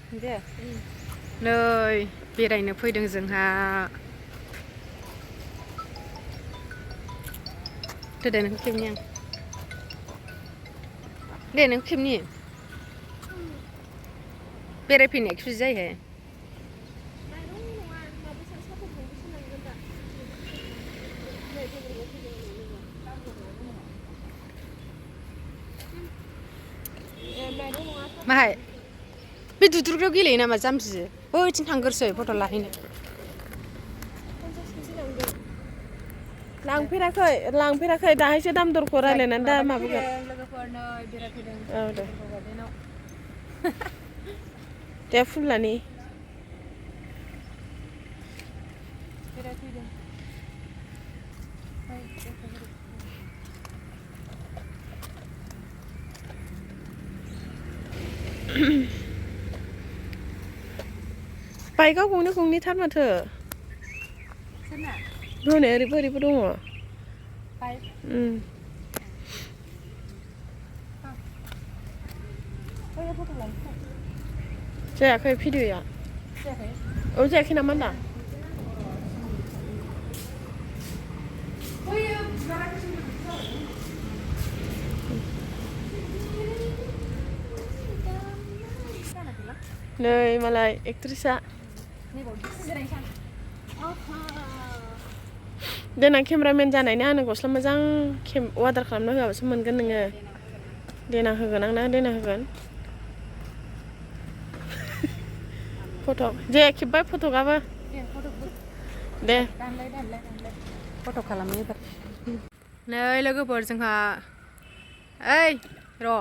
दे नै बेरायनो फैदों जोंहा दे नों खेबनि आं दे नों खेबनि बेरायफैनाया खेबसे जायोहाय माहाय बे दुद्रुग्रायाव गेलेयो नामा जाम्बि बैथिं थांगोरसै फट' लाहैनो लांफेराखै दाहायसो दाम दरखौ रायलायनानै दा माबागोन लोगोफोर नै बेरायफैदों औ दे गार्डेनाव दे फुललानि बेरायफैदों बाइकआव गंनैथार माथो सोरना हनै ओरैबो दङ बाइक जायाखै भिडिअ'आ औ जायाखै नामा होनदां नै मालाय एक्ट्रिसआ देनां केमेरामेन जानायनि आंनो गस्ला मोजां अर्डार खालामना होआबासो मोनगोन नोङो देनां होगोन आंना देनां होगोन फट' जे खेब्बाय फट'गाबो दे फट' खालामनो एबार नै लोगोफोर जोंहा ओइ र'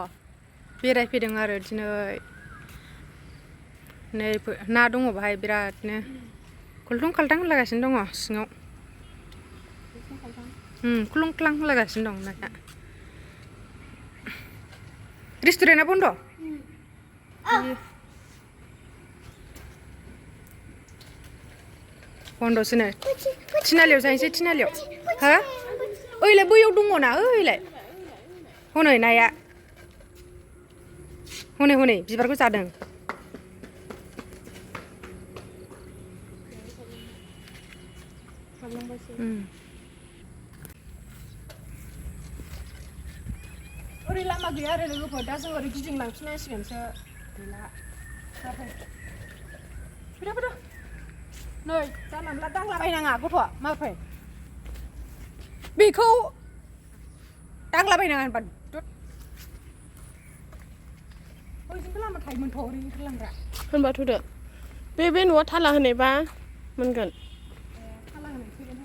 बेरायफैदों आरो दिनै नै ना दङ बाहाय बिरादनो खलथं खालथां होनलागासिनो दङ सिङाव खुलुं क्लां होनलागासिनो दं नाया रेस्टुरेन्टआ बन्द' बन्द'सोनो थिनालियाव जाहैनोसै थिनालियाव हो ओइलाय बैयाव दङ ना ओइलाय हनै नाया हनै बिबारखौ जादों ओरै लामा गैया आरो लोगोफोर दा जों ओरै गिदिंलांफिननांसिगोनसो गैला फैदो नै जानला मोनला दांलाबायनाङा गथ' माफै बेखौ दांलाबायनाङा होनबा ओइजोंबो लामा थायोमोनथ' ओरै ओंखारलांग्रा होनबा थ'दो बे न'आ थाला होनायबा मोनगोन थाला होनाय फैगोन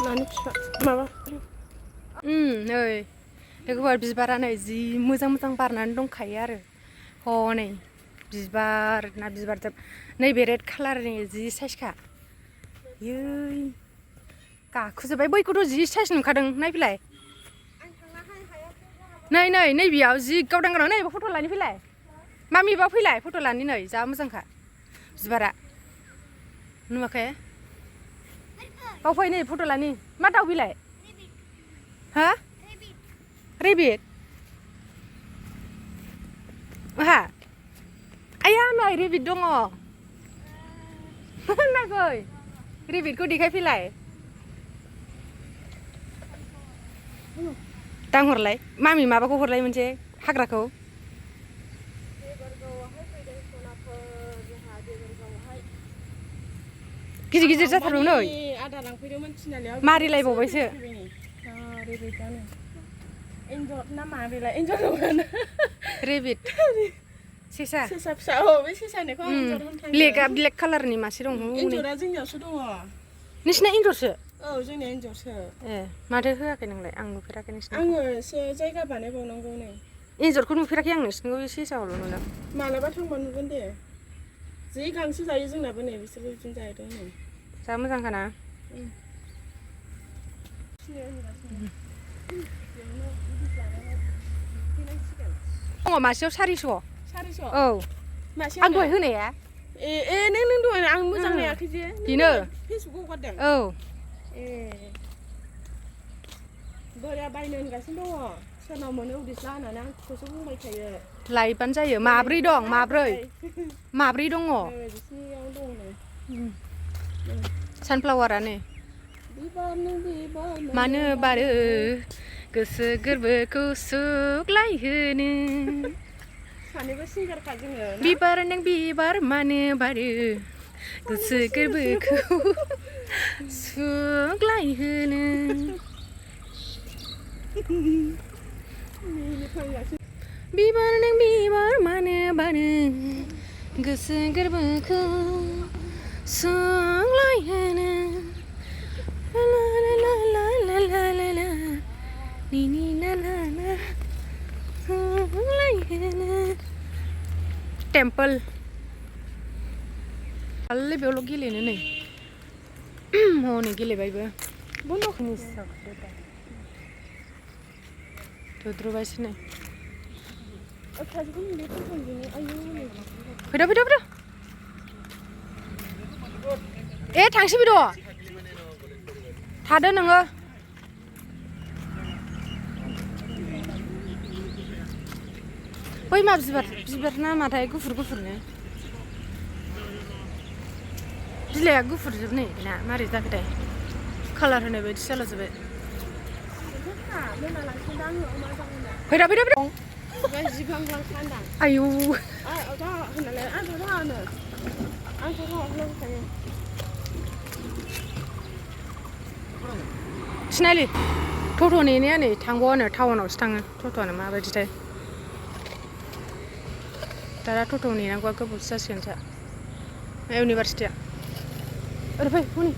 नानि फिफा माबा नै लोगोफोर बिबारा नै जि मोजां बारनानै दंखायो आरो हनै बिबार ना बिबारजों नैबे रेड कालारनि जि साइसखा यै गाखोजोब्बाय बैखौथ' जि साइस नुखादों नायफैलाय नै बेयाव जि गावदां नै फट' लानि फैलाय मामिबा फैलाय फट' लानि नै जा मोजांखा बिबारा नुवाखै बाव फै नै फट' लानि मा दाउ बिलाय हा रेबिट हा आया नै रेबिट दङ नागै रेबिटखौ देखायफैलाय दांहरलाय मामि माबाखौ हरलाय मोनसे हाग्राखौ गिदिर जाथारबाय नै आदार लांफैदोंमोन थिनालियाव मारिलायबावबायसो एन्जर ना मा बेलाय एन्जर नङा रेबिट सेसा फिसा औ बे सेसानिखौ आं एन्जर होनफ्लांदों ब्लेक कालारनि मासे दं एन्जरा जोंनियावसो दङ नोंसिना एन्जरसो औ जोंनिया एन्जरसो ए माथो होआखै नोंलाय आं नुफेराखै नोंसिना आङोसो जायगा बानायबावनांगौ नै एन्जरखौ नुफेराखै आं नोंसिनिखौ सेसाखौल' नुदों मालाबा थांबा नुगोन दे जि गांसो जायो जोंनाबो नै बिसोरबो बिदिनो जाहैदों नै जा मोजांखाना दङ मासेयाव 400 औ आं दहाय होनाया ए नों दहाय आं मोजां नायाखै जे बेनो फेसबुकआव हगारदों औ ए बोराया बायनो होनगासिनो दङ सोरनाव मोनो उदिस्ला होननानै आं खौसो बुंबाय थायो लायबानो जायो माब्रै दं माब्रै दङ बिसिनियाव दङ सानफ्लावारानो मानो बारो गोसो गोरबोखौ सुग्लायहोनो सानैबो सिंगारखा जोङो बिबार नों बिबार मानो बारो गोसो गोरबोखौ सुग्लायहोनो बिबार नों बिबार मानो बारो गोसो गोरबोखौ सुग्लायहोनो ला ला ला ला ला ला ला नि नि ना ना ना सुग्लायहोनो टेम्पोल खालि बेयावल' गेलेनो नै हनै गेलेबायबो दुद्रुबायसो नै फैद' ए थांसै फैद' थादो नोङो बै मा बिबार नामाथाय गुफुरनो बिलाइआ गुफुरजोब नै बेना मारै जाखोथाय कालार होनाय बायदि जालाजोब्बाय फैद' आयौ सिनायलि टट' नेनाया नै थांबावानो टाउनावसो थाङो टट'आनो माबायदिथाय दाना टट' नेनांगौआ गोबावसो जासिगोनसो इउनिभारसिटिया ओरै फै हनै